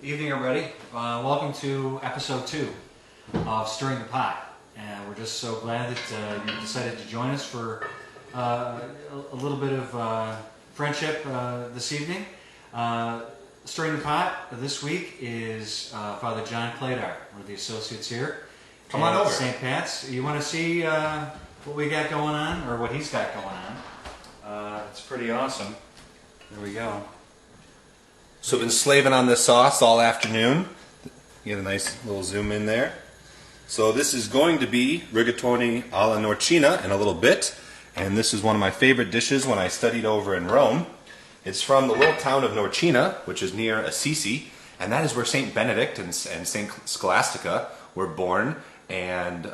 Evening, everybody. Welcome to episode 2 of Stirring the Pot. And we're just so glad that you decided to join us for a little bit of friendship this evening. Stirring the Pot this week is Father John Cladar, one of the associates here. Come on over. St. Pat's. You want to see what we got going on, or what he's got going on? It's pretty awesome. There we go. So been slaving on this sauce all afternoon. Get a nice little zoom in there. So this is going to be Rigatoni Alla Norcina in a little bit. And this is one of my favorite dishes when I studied over in Rome. It's from the little town of Norcina, which is near Assisi. And that is where St. Benedict and St. Scholastica were born. And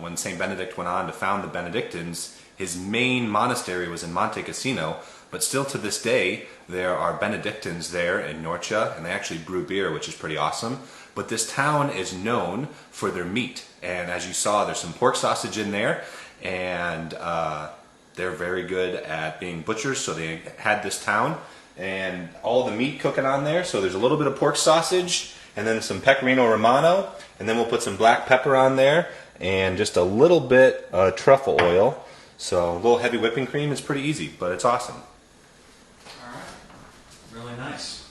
when St. Benedict went on to found the Benedictines, his main monastery was in Monte Cassino. But still to this day, there are Benedictines there in Nortea, and they actually brew beer, which is pretty awesome. But this town is known for their meat. And as you saw, there's some pork sausage in there, and they're very good at being butchers, so they had this town. And all the meat cooking on there, so there's a little bit of pork sausage, and then some pecorino romano, and then we'll put some black pepper on there, and just a little bit of truffle oil. So a little heavy whipping cream is pretty easy, but it's awesome. Really nice.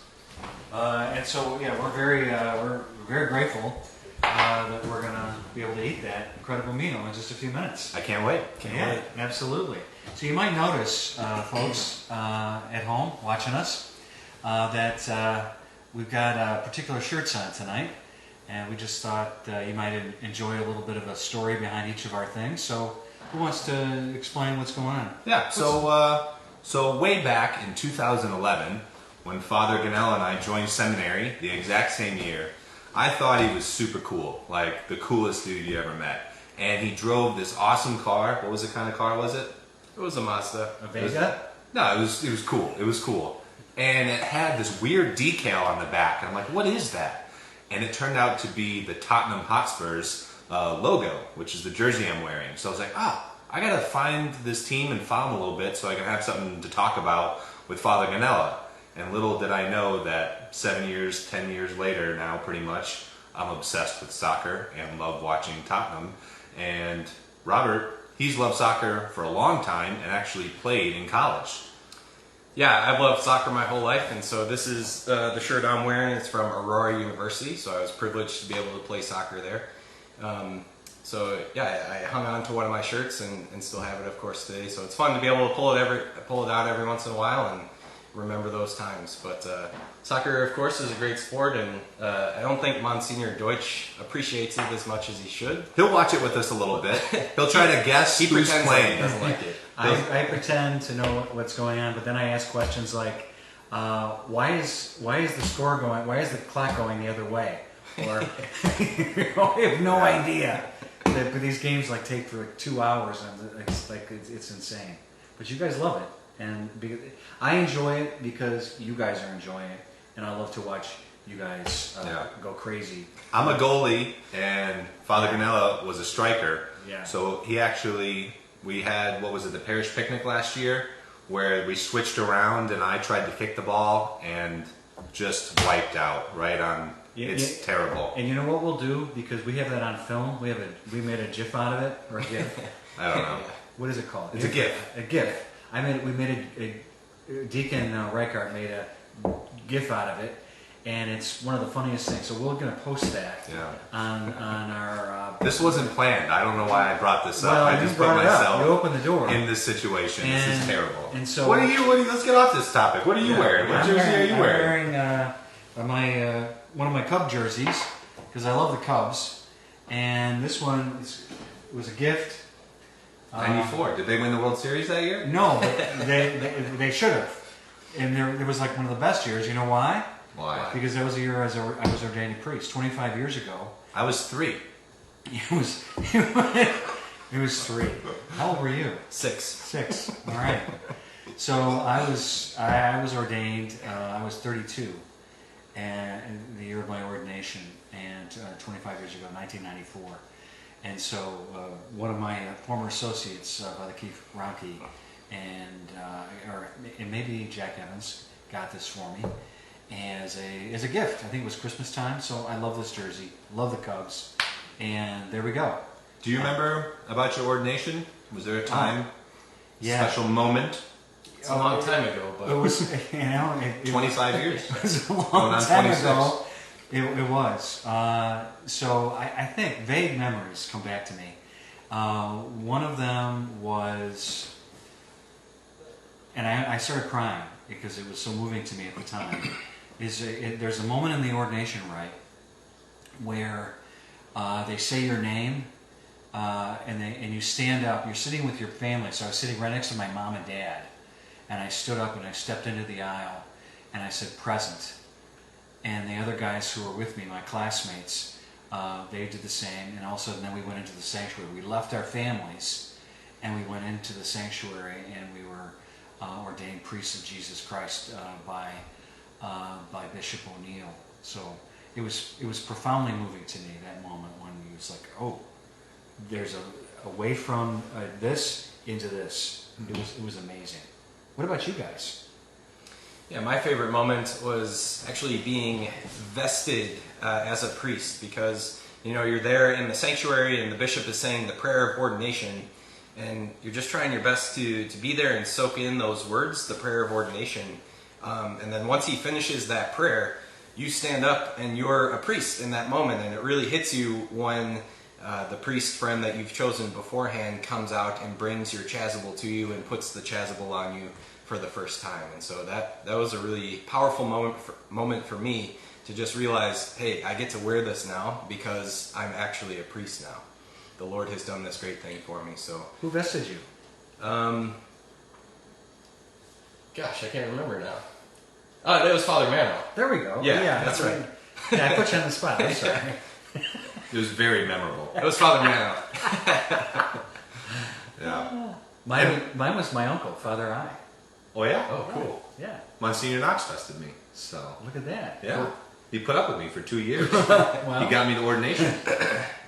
And so, yeah, we're very grateful that we're going to be able to eat that incredible meal in just a few minutes. I can't wait. Can't wait. Absolutely. So you might notice, folks at home watching us, that we've got particular shirts on tonight, and we just thought you might enjoy a little bit of a story behind each of our things. So who wants to explain what's going on? Yeah. So way back in 2011. When Father Ganella and I joined seminary the exact same year, I thought he was super cool, like the coolest dude you ever met. And he drove this awesome car. What was the kind of car was it? It was a Mazda. A Vega? No, it was cool. It was cool. And it had this weird decal on the back. And I'm like, what is that? And it turned out to be the Tottenham Hotspur's logo, which is the jersey I'm wearing. So I was like, I got to find this team and follow them a little bit so I can have something to talk about with Father Ganella. And little did I know that 7 years, 10 years later now pretty much, I'm obsessed with soccer and love watching Tottenham. And Robert, he's loved soccer for a long time and actually played in college. Yeah, I've loved soccer my whole life, and so this is the shirt I'm wearing. It's from Aurora University, so I was privileged to be able to play soccer there. So yeah, I hung on to one of my shirts and still have it, of course, today. So it's fun to be able to pull it out every once in a while and remember those times. But soccer, of course, is a great sport, and I don't think Monsignor Deutsch appreciates it as much as he should. He'll watch it with us a little bit. He'll try to guess who's playing. He doesn't like it. I pretend to know what's going on, but then I ask questions like, why is the score going? Why is the clock going the other way? Or I have no idea. But these games take for 2 hours, and it's insane. But you guys love it. And I enjoy it because you guys are enjoying it, and I love to watch you guys go crazy. I'm a goalie, and Father Ganella was a striker. Yeah. So we had, the parish picnic last year, where we switched around, and I tried to kick the ball, and just wiped out right on. It's terrible. And you know what we'll do, because we have that on film. We made a gif out of it, or a gif. I don't know. What is it called? It's a gif. A gif. We made Deacon Reichart made a gif out of it, and it's one of the funniest things. So we're going to post that on our. This wasn't planned. I don't know why I brought this up. Well, I just put myself. You opened the door in this situation. This is terrible. And so, what are you? Let's get off this topic. What are you wearing? What jersey are you wearing? I'm wearing one of my Cub jerseys because I love the Cubs, and this one was a gift. 94. Did they win the World Series that year? No, but they should have. And it was one of the best years. You know why? Why? Because that was the year I was ordained a priest, 25 years ago. I was 3. It was 3. How old were you? 6. All right. So I was ordained. I was 32, and the year of my ordination, and 25 years ago, 1994. And so one of my former associates, Father Keith Ronke, and maybe Jack Evans, got this for me. And as a gift. I think it was Christmas time, so I love this jersey. Love the Cubs, and there we go. Do you remember about your ordination? Was there a time, Yeah. special moment? It's a long time ago, but It was, you know, 25 years. It was a Going long on time 26. ago. It was. So I think vague memories come back to me. One of them was, and I started crying because it was so moving to me at the time. There's a moment in the ordination rite where they say your name, and you stand up. You're sitting with your family. So I was sitting right next to my mom and dad, and I stood up and I stepped into the aisle, and I said present. And the other guys who were with me, my classmates, they did the same. And all of a sudden, then we went into the sanctuary. We left our families, and we went into the sanctuary, and we were ordained priests of Jesus Christ by Bishop O'Neill. So it was profoundly moving to me, that moment when he was like, oh, there's a way from this into this. It was amazing. What about you guys? yeah, my favorite moment was actually being vested as a priest, because you're there in the sanctuary and the bishop is saying the prayer of ordination, and you're just trying your best to be there and soak in those words, the prayer of ordination. And then once he finishes that prayer, you stand up and you're a priest in that moment, and it really hits you when the priest friend that you've chosen beforehand comes out and brings your chasuble to you and puts the chasuble on you for the first time. And so that was a really powerful moment for me to just realize, hey, I get to wear this now because I'm actually a priest now. The Lord has done this great thing for me. So Who vested you? gosh, I can't remember now. Oh, that was Father Mano. There we go. Yeah, that's right. Yeah, I put you on the spot. I'm sorry. It was very memorable. It was Father Mano. Yeah. Mine was my uncle, Father I. Oh yeah. Oh, cool. Yeah, Monsignor Knox vested me. So look at that. yeah, he put up with me for 2 years. Well, He got me to ordination.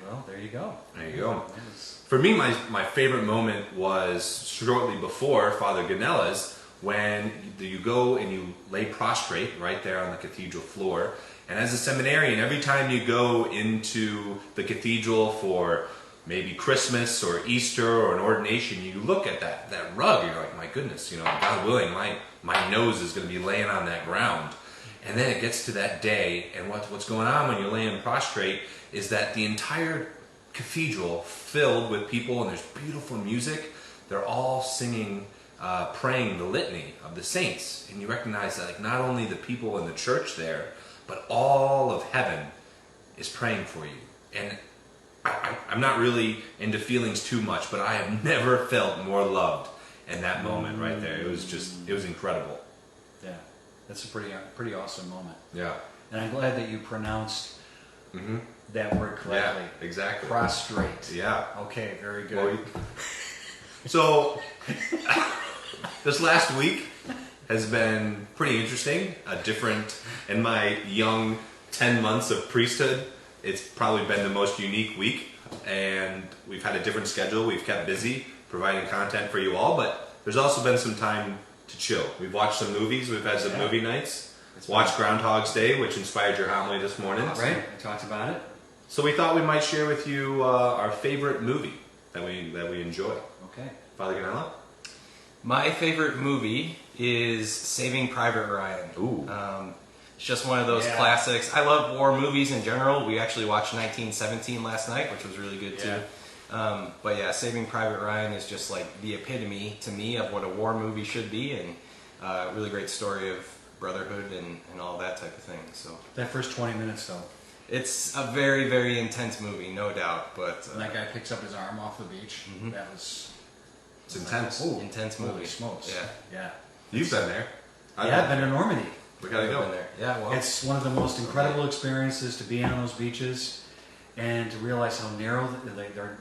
well, there you go. There you go. Yes. For me, my favorite moment was shortly before Father Ganella's, when you go and you lay prostrate right there on the cathedral floor. And as a seminarian, every time you go into the cathedral for maybe Christmas or Easter or an ordination, you look at that rug, you're like, my goodness, God willing, my nose is going to be laying on that ground. And then it gets to that day, and what's going on when you're laying prostrate is that the entire cathedral filled with people, and there's beautiful music. They're all singing, praying the litany of the saints. And you recognize that not only the people in the church there, but all of heaven is praying for you. And I'm not really into feelings too much, but I have never felt more loved in that moment right there. It was incredible. Yeah, that's a pretty awesome moment. Yeah. And I'm glad that you pronounced that word correctly. Yeah, exactly. Prostrate. Yeah. Okay, very good. Well, so, this last week has been pretty interesting. Different in my young 10 months of priesthood. It's probably been the most unique week, and we've had a different schedule. We've kept busy providing content for you all, but there's also been some time to chill. We've watched some movies. We've had some movie nights. Watched Groundhog's Day, which inspired your homily this morning. Right, I talked about it. So we thought we might share with you our favorite movie that we enjoy. Okay. Father Ganella? My favorite movie is Saving Private Ryan. Ooh. It's just one of those classics. I love war movies in general. We actually watched 1917 last night, which was really good too. But yeah, Saving Private Ryan is just like the epitome to me of what a war movie should be, and really great story of brotherhood and all that type of thing. So That first 20 minutes, though. it's a very, very intense movie, no doubt. But When that guy picks up his arm off the beach, that was... It's intense. Ooh, intense holy movie. smokes. Yeah. You've been there. I've been to Normandy. We gotta Been go. there. Yeah, well, It's one of the most incredible experiences to be on those beaches and to realize how narrow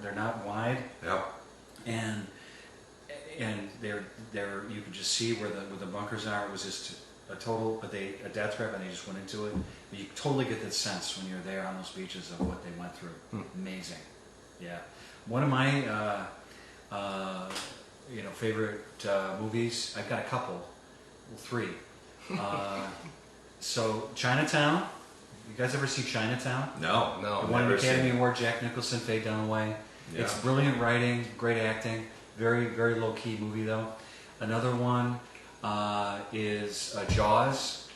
they're not wide, Yeah. and they're you can just see where the bunkers are. It was just a death trap, and they just went into it. But you totally get that sense when you're there on those beaches of what they went through. Amazing. Yeah. One of my favorite movies. I've got a couple, well, 3. So Chinatown. You guys ever see Chinatown? No, It won an Academy Award. Jack Nicholson, Faye Dunaway. Yeah. It's brilliant writing, great acting. Very, very low key movie though. Another one is Jaws.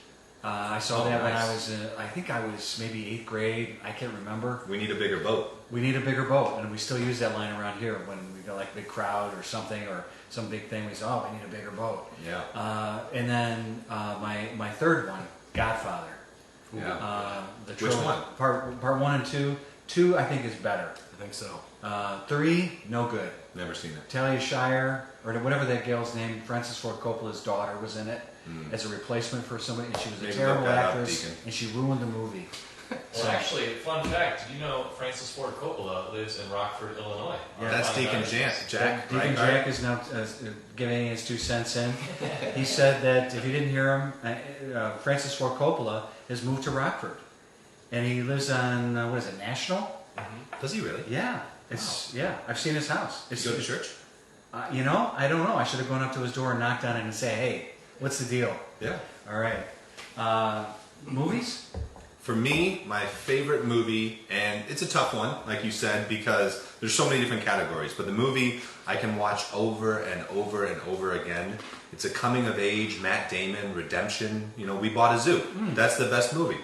I saw that when I was, I think I was maybe 8th grade. I can't remember. We need a bigger boat. We need a bigger boat, and we still use that line around here when we got like a big crowd or something or some big thing. We say, "Oh, we need a bigger boat." Yeah. And then my third one, Godfather. Yeah. The Which one? Part 1 and 2. 2 I think is better. I think so. 3 no good. Never seen it. Talia Shire or whatever that girl's name, Francis Ford Coppola's daughter was in it as a replacement for somebody, and she was a Maybe terrible look that up, actress, Deacon. and she ruined the movie. Well, actually, fun fact, did you know Francis Ford Coppola lives in Rockford, Illinois? Yeah. That's Deacon Jack. Deacon Jack is now giving his 2 cents in. He said that if you didn't hear him, Francis Ford Coppola has moved to Rockford, and he lives on what is it, National? Does he really? Yeah, it's I've seen his house. Does he go to church? You know, I don't know. I should have gone up to his door and knocked on it and say, "Hey, what's the deal?" Yeah. All right. Movies? For me, my favorite movie, and it's a tough one, like you said, because there's so many different categories, but the movie I can watch over and over and over again. It's a coming of age, Matt Damon, redemption. You know, We Bought a Zoo. That's the best movie.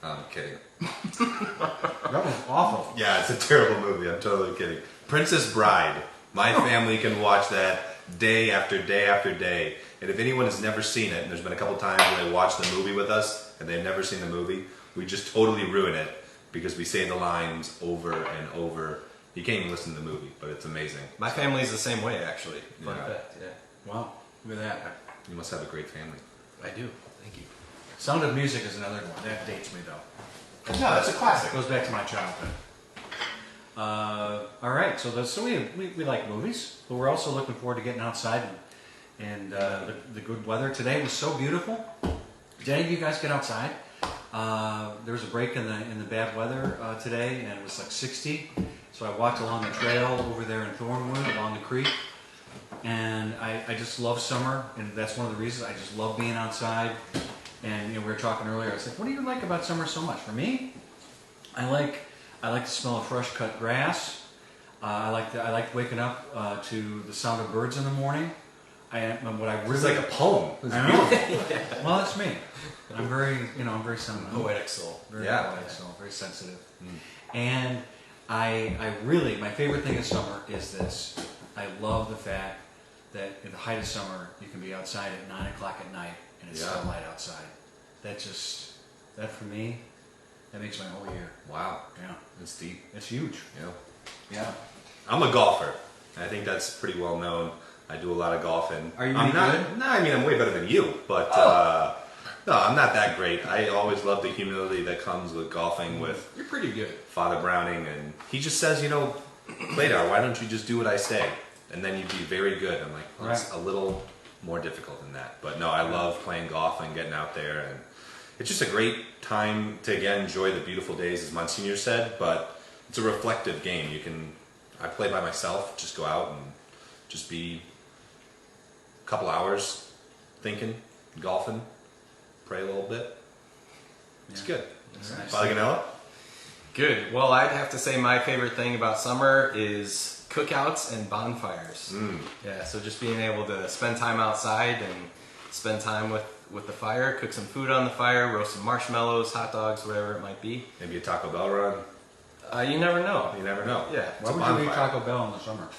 I'm kidding. That was awful. Yeah, it's a terrible movie. I'm totally kidding. Princess Bride. My family can watch that day after day after day. And if anyone has never seen it, and there's been a couple times where they watched the movie with us and they've never seen the movie, we just totally ruin it because we say the lines over and over. You can't even listen to the movie, but it's amazing. My family's the same way, actually. Fun Yeah. fact. Yeah. Wow, look at that. You must have a great family. I do. Thank you. Sound of Music is another one. That dates me though. No, that's a classic. It goes back to my childhood. All right, so we like movies, but we're also looking forward to getting outside and the good weather. Today was so beautiful. Did any of you guys get outside? There was a break in the bad weather today, and it was like 60. So I walked along the trail over there in Thornwood, along the creek, and I just love summer, and that's one of the reasons I just love being outside. And we were talking earlier. I said, "What do you like about summer so much?" For me, I like the smell of fresh cut grass. I like waking up to the sound of birds in the morning. What I really It's like a poem. It's I know. Well, that's me. I'm very sentimental. Poetic soul. Very Yeah. poetic, so very sensitive. And I really, my favorite thing in summer is this. I love the fact that in the height of summer, you can be outside at 9 o'clock at night and it's still light outside. That for me, that makes my whole year. Wow. Yeah. That's deep. It's huge. Yeah. Yeah. I'm a golfer. I think that's pretty well known. I do a lot of golfing. Are you I'm any not, good? No, I mean, I'm way better than you, but no, I'm not that great. I always love the humility that comes with golfing with You're pretty good. Father Browning, and he just says, Pladar, why don't you just do what I say? And then you'd be very good. I'm like, well, it's a little more difficult than that. But no, I love playing golf and getting out there, and it's just a great time to, again, enjoy the beautiful days, as Monsignor said, but it's a reflective game. I play by myself, just go out and just be a couple hours thinking, golfing, pray a little bit. It's good. That's nice. Polygonella? Good. Well, I'd have to say my favorite thing about summer is cookouts and bonfires. Yeah, so just being able to spend time outside and spend time with the fire, cook some food on the fire, roast some marshmallows, hot dogs, whatever it might be. Maybe a Taco Bell run. You never know. You never know. Yeah. It's Why a would you eat bonfire. Taco Bell in the summer?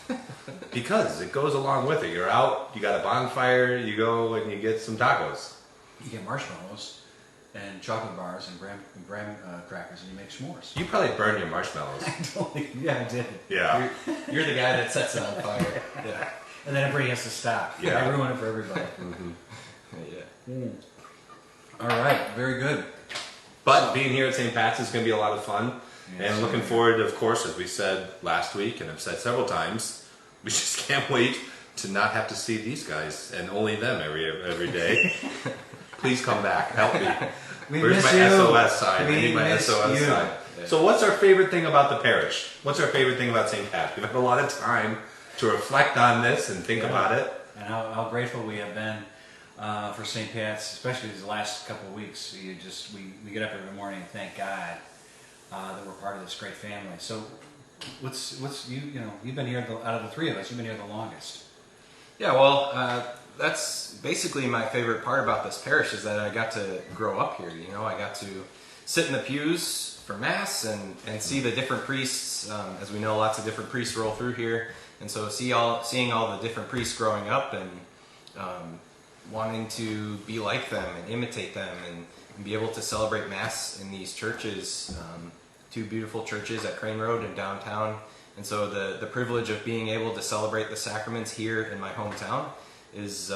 Because it goes along with it. You're out, you got a bonfire, you go and you get some tacos. You get marshmallows and chocolate bars and graham crackers, and you make s'mores. You probably burned your marshmallows. Yeah, I did. Yeah. You're the guy that sets it on fire. Yeah. And then everybody has to stop. Yeah. I ruin it for everybody. Yeah. All right, very good. But being here at St. Pat's is going to be a lot of fun. Yeah, And looking forward, of course, as we said last week and I've said several times, we just can't wait to not have to see these guys and only them every day. Please come back. Help me. We Where's miss my you. SOS sign? I We need my miss SOS you. sign. So what's our favorite thing about the parish? What's our favorite thing about St. Pat's? We've had a lot of time to reflect on this and think about it. And how grateful we have been for St. Pat's, especially these last couple of weeks. We get up every morning and thank God that we're part of this great family. So, what's you've been here out of the three of us, you've been here the longest. Yeah, well, that's basically my favorite part about this parish is that I got to grow up here. You know, I got to sit in the pews for Mass and see the different priests. As we know, lots of different priests roll through here. And so seeing all the different priests growing up and wanting to be like them and imitate them and be able to celebrate Mass in these churches, two beautiful churches at Crane Road and downtown. And so the privilege of being able to celebrate the sacraments here in my hometown is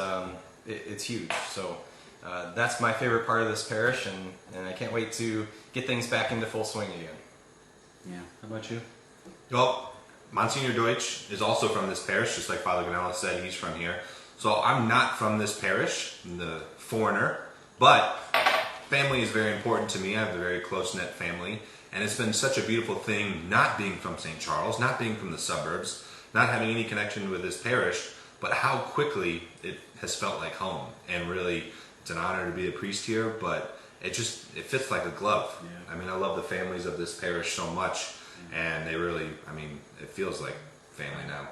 it's huge. So that's my favorite part of this parish, and I can't wait to get things back into full swing again. Yeah, how about you? Well, Monsignor Deutsch is also from this parish, just like Father Ganella said, he's from here. So I'm not from this parish, I'm the foreigner, but family is very important to me. I have a very close-knit family, and it's been such a beautiful thing not being from St. Charles, not being from the suburbs, not having any connection with this parish, but how quickly it has felt like home. And really, it's an honor to be a priest here, but it fits like a glove. Yeah. I mean, I love the families of this parish so much, and they really, it feels like family now.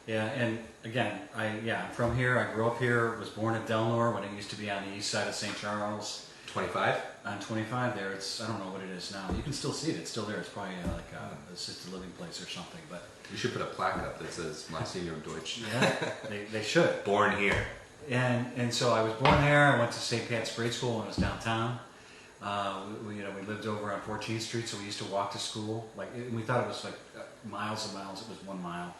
Yeah, and again, I'm from here. I grew up here. Was born at Delnor when it used to be on the east side of St. Charles. 25? On 25 there, I don't know what it is now. You can still see it. It's still there. It's probably like a assisted living place or something. But You should put a plaque up that says Monsignor Deutsch. yeah, they should. Born here. And so I was born there. I went to St. Pat's grade school when I was downtown. We lived over on 14th Street, so we used to walk to school. We thought it was like miles and miles. It was 1 mile.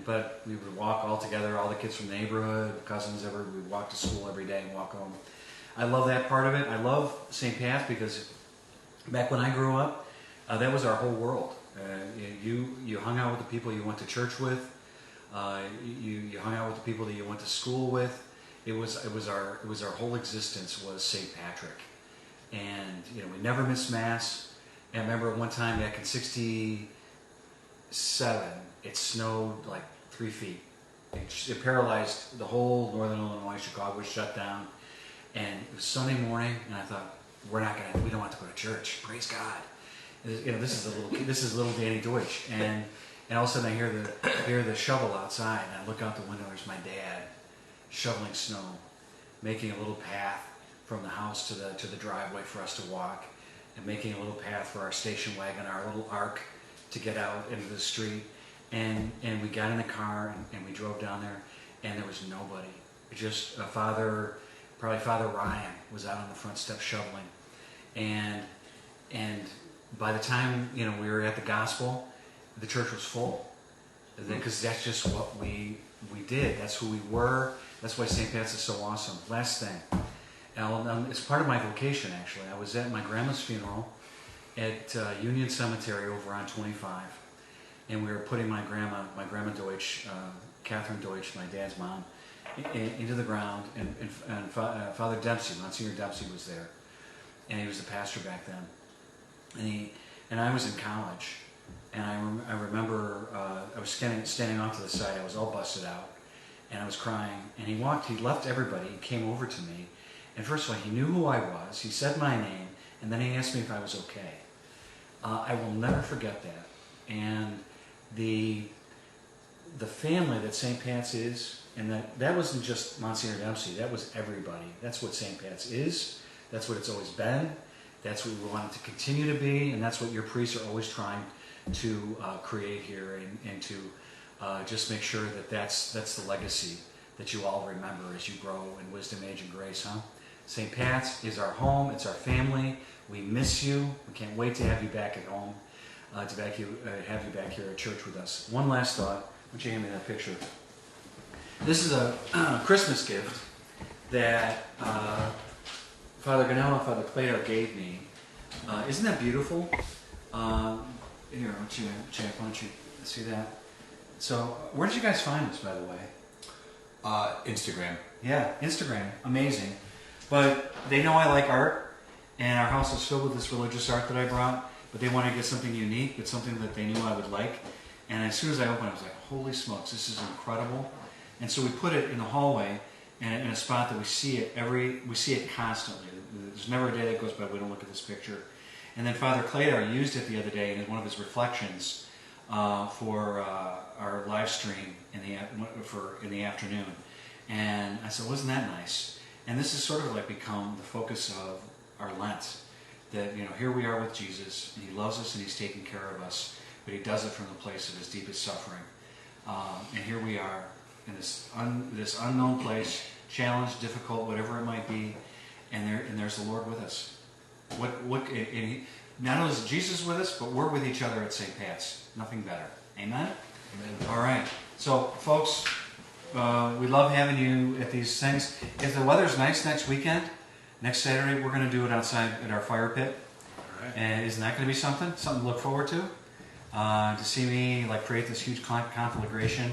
But we would walk all together, all the kids from the neighborhood, cousins, we'd walk to school every day and walk home. I love that part of it. I love St. Pat's because back when I grew up, that was our whole world. You hung out with the people you went to church with. You hung out with the people that you went to school with. It was our whole existence was St. Patrick, and we never missed Mass. And I remember one time back in '67, it snowed like 3 feet. It paralyzed the whole northern Illinois. Chicago was shut down, and it was Sunday morning. And I thought, we don't have to go to church. Praise God. This is little Danny Deutsch, and all of a sudden I hear the shovel outside, and I look out the window. There's my dad shoveling snow, making a little path from the house to the driveway for us to walk, and making a little path for our station wagon, our little ark, to get out into the street. And we got in the car and we drove down there, and there was nobody. Just probably Father Ryan was out on the front step shoveling, and by the time we were at the gospel, the church was full, because that's just what we did. That's who we were. That's why St. Pat's is so awesome. Last thing, it's part of my vocation actually. I was at my grandma's funeral at Union Cemetery over on 25. And we were putting my grandma Deutsch, Catherine Deutsch, my dad's mom, into the ground. And Father Dempsey, Monsignor Dempsey, was there, and he was the pastor back then. And I was in college, and I remember I was standing off to the side. I was all busted out, and I was crying. And he left everybody. He came over to me, and first of all, he knew who I was. He said my name, and then he asked me if I was okay. I will never forget that. And the family that St. Pat's is, and that wasn't just Monsignor Dempsey, that was everybody. That's what St. Pat's is. That's what it's always been. That's what we want it to continue to be, and that's what your priests are always trying to create here, and to just make sure that that's the legacy that you all remember as you grow in wisdom, age, and grace, huh? St. Pat's is our home. It's our family. We miss you. We can't wait to have you back at home. To have you back here at church with us. One last thought. Why don't you hand me that picture? This is a Christmas gift that Father Ganella and Father Plato gave me. Isn't that beautiful? Here, why don't you see that? So, where did you guys find this, by the way? Instagram. Yeah, Instagram. Amazing. But they know I like art, and our house is filled with this religious art that I brought. But they wanted to get something unique, but something that they knew I would like. And as soon as I opened it, I was like, holy smokes, this is incredible. And so we put it in the hallway, and in a spot that we see it constantly. There's never a day that goes by we don't look at this picture. And then Father Cladar used it the other day in one of his reflections for our live stream in the afternoon. And I said, wasn't that nice? And this has sort of like become the focus of our Lent. That, here we are with Jesus, and he loves us and he's taking care of us, but he does it from the place of his deepest suffering. And here we are in this unknown place, challenged, difficult, whatever it might be, and there's the Lord with us. Not only is Jesus with us, but we're with each other at St. Pat's. Nothing better. Amen? Amen. All right. So, folks, we love having you at these things. If the weather's nice next weekend, next Saturday, we're going to do it outside at our fire pit. All right. And isn't that going to be something? Something to look forward to? To see me create this huge conflagration.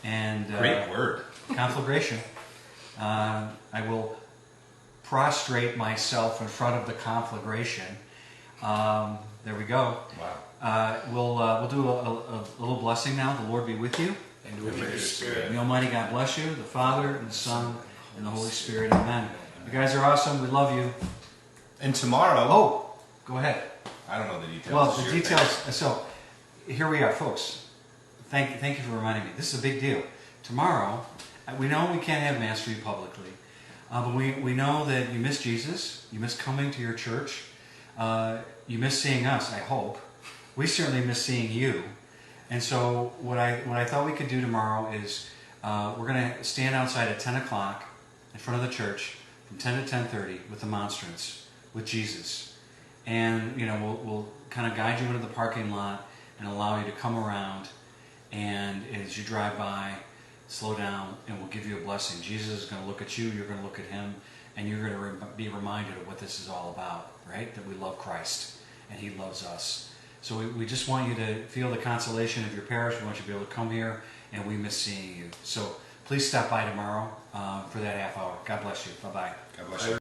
And Great word. Conflagration. I will prostrate myself in front of the conflagration. There we go. Wow. We'll do a little blessing now. The Lord be with you. And with your spirit. The Almighty God bless you, the Father, and the Son, and the Holy Spirit. Amen. You guys are awesome. We love you. And tomorrow... Oh, go ahead. I don't know the details. Well, the details... So, here we are, folks. Thank you for reminding me. This is a big deal. Tomorrow, we know we can't have Mass for you publicly. But we know that you miss Jesus. You miss coming to your church. You miss seeing us, I hope. We certainly miss seeing you. And so what I thought we could do tomorrow is we're going to stand outside at 10 o'clock in front of the church from 10 to 10:30 with the monstrance, with Jesus. And, we'll kind of guide you into the parking lot and allow you to come around. And as you drive by, slow down, and we'll give you a blessing. Jesus is going to look at you, you're going to look at him, and you're going to be reminded of what this is all about, right? That we love Christ, and he loves us. So we just want you to feel the consolation of your parish. We want you to be able to come here, and we miss seeing you. So please stop by tomorrow for that half hour. God bless you. Bye-bye. God bless you.